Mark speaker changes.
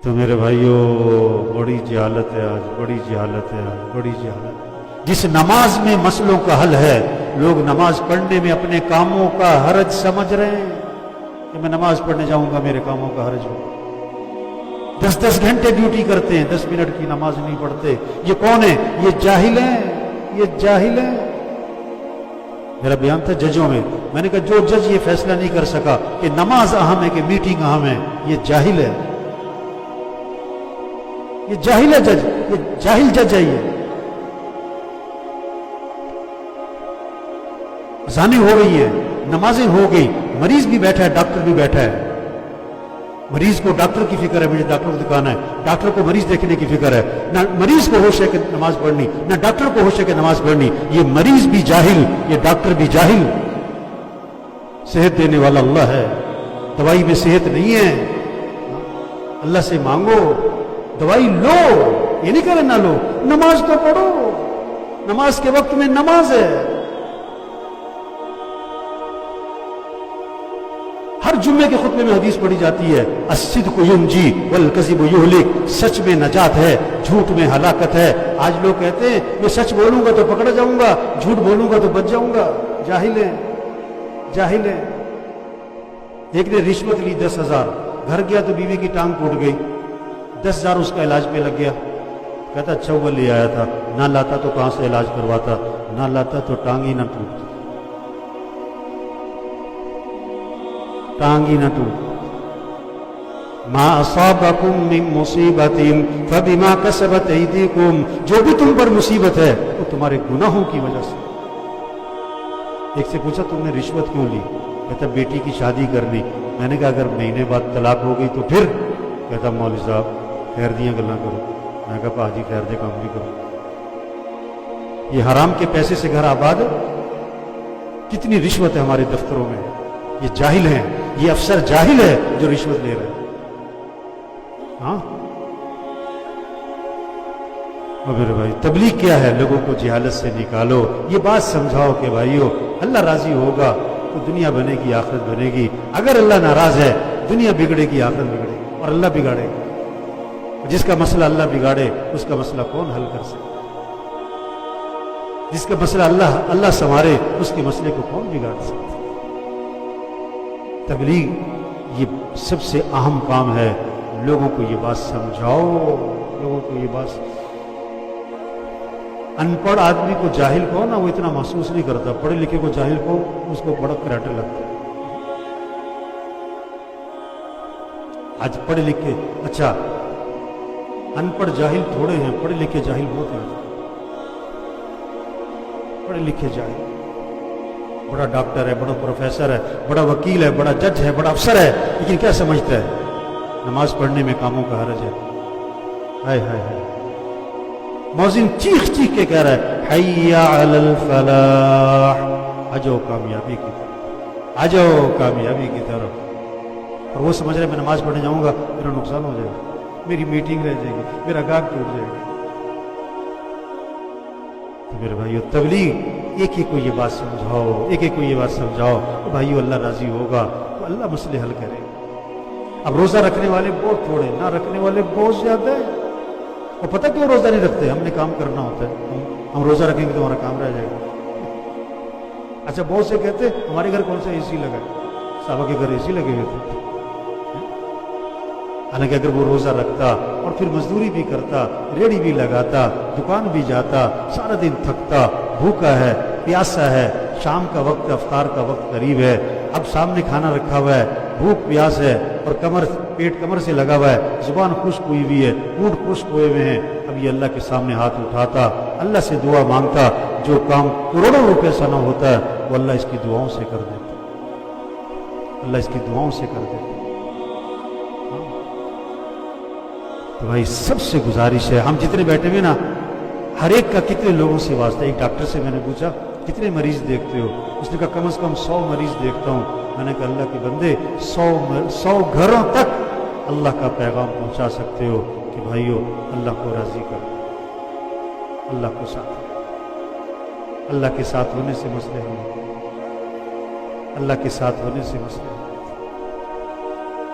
Speaker 1: تو میرے بھائیوں بڑی جہالت ہے آج، بڑی جہالت ہے آج، بڑی جہالت ہے۔ جس نماز میں مسئلوں کا حل ہے، لوگ نماز پڑھنے میں اپنے کاموں کا حرج سمجھ رہے ہیں کہ میں نماز پڑھنے جاؤں گا میرے کاموں کا حرج ہو۔ 10 گھنٹے ڈیوٹی کرتے ہیں، 10 منٹ کی نماز نہیں پڑھتے۔ یہ کون ہے؟ یہ جاہل ہیں، یہ جاہل ہیں۔ میرا بیان تھا ججوں میں نے کہا جو جج یہ فیصلہ نہیں کر سکا کہ نماز اہم ہے کہ میٹنگ اہم ہے، یہ جاہل ہے، یہ جاہل ہے جج، یہ جاہل جج ہے۔ یہ اذانیں ہو گئی ہیں، نمازیں ہو گئی، مریض بھی بیٹھا ہے، ڈاکٹر بھی بیٹھا ہے۔ مریض کو ڈاکٹر کی فکر ہے، مجھے ڈاکٹر کو دکھانا ہے، ڈاکٹر کو مریض دیکھنے کی فکر ہے۔ نہ مریض کو ہوش ہے کہ نماز پڑھنی، نہ ڈاکٹر کو ہوش ہے کہ نماز پڑھنی۔ یہ مریض بھی جاہل، یہ ڈاکٹر بھی جاہل۔ صحت دینے والا اللہ ہے، دوائی میں صحت نہیں ہے۔ اللہ سے مانگو، دوائی لو، یہ نہیں کہہ رہے نہ لو، نماز تو پڑھو، نماز کے وقت میں نماز ہے۔ ہر جمعے کے خطبے میں حدیث پڑھی جاتی ہے، الصدق ینجی والکذب یہلک، سچ میں نجات ہے، جھوٹ میں ہلاکت ہے۔ آج لوگ کہتے ہیں میں سچ بولوں گا تو پکڑا جاؤں گا، جھوٹ بولوں گا تو بچ جاؤں گا۔ جاہل ہیں، جاہل ہیں۔ ایک نے رشوت لی 10,000، گھر گیا تو بیوی کی ٹانگ ٹوٹ گئی، 10,000 اس کا علاج پہ لگ گیا۔ کہتا اچھا وہ لے آیا تھا، نہ لاتا تو کہاں سے علاج کرواتا، نہ لاتا تو ٹانگ ہی نہ ٹوٹتی، ٹانگ ہی نہ ٹوٹ۔ ما اصابکم من مصیبت فبما کسبت ایدیکم، جو بھی تم پر مصیبت ہے وہ تمہارے گناہوں کی وجہ سے۔ ایک سے پوچھا تم نے رشوت کیوں لی؟ کہتا بیٹی کی شادی کرنی۔ میں نے کہا اگر مہینے بعد طلاق ہو گئی تو پھر؟ کہتا مولوی صاحب خیر دیاں گلاں کرو۔ میں نے کہا پا جی خیر دے کام بھی کرو۔ یہ حرام کے پیسے سے گھر آباد ہے؟ کتنی رشوت ہے ہمارے دفتروں میں۔ یہ جاہل ہیں، یہ افسر جاہل ہے جو رشوت لے رہے ہیں۔ ہاں اور میرے بھائی تبلیغ کیا ہے؟ لوگوں کو جہالت سے نکالو، یہ بات سمجھاؤ کہ بھائیو اللہ راضی ہوگا تو دنیا بنے گی، آخرت بنے گی۔ اگر اللہ ناراض ہے دنیا بگڑے گی، آخرت بگڑے گی، اور اللہ بگاڑے گا۔ جس کا مسئلہ اللہ بگاڑے اس کا مسئلہ کون حل کر سکتا؟ جس کا مسئلہ اللہ سنوارے اس کے مسئلے کو کون بگاڑ سکتا؟ تبلیغ یہ سب سے اہم کام ہے، لوگوں کو یہ بات سمجھاؤ، لوگوں کو یہ بات۔ ان پڑھ آدمی کو جاہل کو نا وہ اتنا محسوس نہیں کرتا، پڑھے لکھے کو جاہل کو اس کو بڑا کراٹے لگتا ہے۔ آج پڑھے لکھے، اچھا ان پڑھ جاہل تھوڑے ہیں، پڑھے لکھے جاہل بہت ہیں۔ پڑھے لکھے جاہل، بڑا ڈاکٹر ہے، بڑا پروفیسر ہے، بڑا وکیل ہے، بڑا جج ہے، بڑا افسر ہے، لیکن کیا سمجھتا ہے؟ نماز پڑھنے میں کاموں کا حرج ہے۔ ہائے ہائے ہائے، مؤذن چیخ چیخ کے کہہ رہا ہے حی علی الفلاح، آ جاؤ کامیابی کی طرف، آ جاؤ کامیابی کی طرف۔ اور وہ سمجھ رہے میں نماز پڑھنے جاؤں گا میرا نقصان ہو جائے گا، میری میٹنگ رہ جائے گی، میرا گاہک ٹوٹ جائے گا۔ تو میرے بھائیو تبلیغ ایک ایک کو یہ بات سمجھاؤ، ایک ایک کو یہ بات سمجھاؤ کہ بھائیو اللہ راضی ہوگا تو اللہ مسئلے حل کرے گا۔ اب روزہ رکھنے والے بہت تھوڑے، نہ رکھنے والے بہت زیادہ ہیں۔ اور پتہ کیوں روزہ نہیں رکھتے؟ ہم نے کام کرنا ہوتا ہے، ہم روزہ رکھیں گے تو ہمارا کام رہ جائے گا۔ اچھا بہت سے کہتے ہمارے گھر کون سا اے سی لگا ہے؟ صحابہ کے گھر اے سی لگے ہوئے تھے۔ حالانکہ اگر وہ روزہ رکھتا اور پھر مزدوری بھی کرتا، ریڑھی بھی لگاتا، دکان بھی جاتا، سارا دن تھکتا، بھوکا ہے، پیاسا ہے، شام کا وقت، افطار کا وقت قریب ہے، اب سامنے کھانا رکھا ہوا ہے، بھوک پیاس ہے، اور پیٹ کمر سے لگا ہوا ہے، زبان خشک ہوئی ہوئی ہے، ہونٹ خشک ہوئے ہوئے ہیں، اب یہ اللہ کے سامنے ہاتھ اٹھاتا، اللہ سے دعا مانگتا، جو کام کروڑوں روپے سے نہ ہوتا ہے وہ اللہ اس کی دعاؤں سے کر دیتا، اللہ اس کی دعاؤں سے کر دیتا۔ تو بھائی سب سے گزارش ہے، ہم جتنے بیٹھے ہوئے نا ہر ایک کا کتنے لوگوں سے واسطہ۔ ایک ڈاکٹر سے میں نے پوچھا کتنے مریض دیکھتے ہو؟ اس نے کہا کم از کم 100 مریض دیکھتا ہوں۔ میں نے کہا اللہ کے بندے 100 گھروں تک اللہ کا پیغام پہنچا سکتے ہو کہ بھائیو اللہ کو راضی کرو، اللہ کو ساتھ، اللہ کے ساتھ ہونے سے مسئلے ہیں، اللہ کے ساتھ ہونے سے مسئلے ہیں۔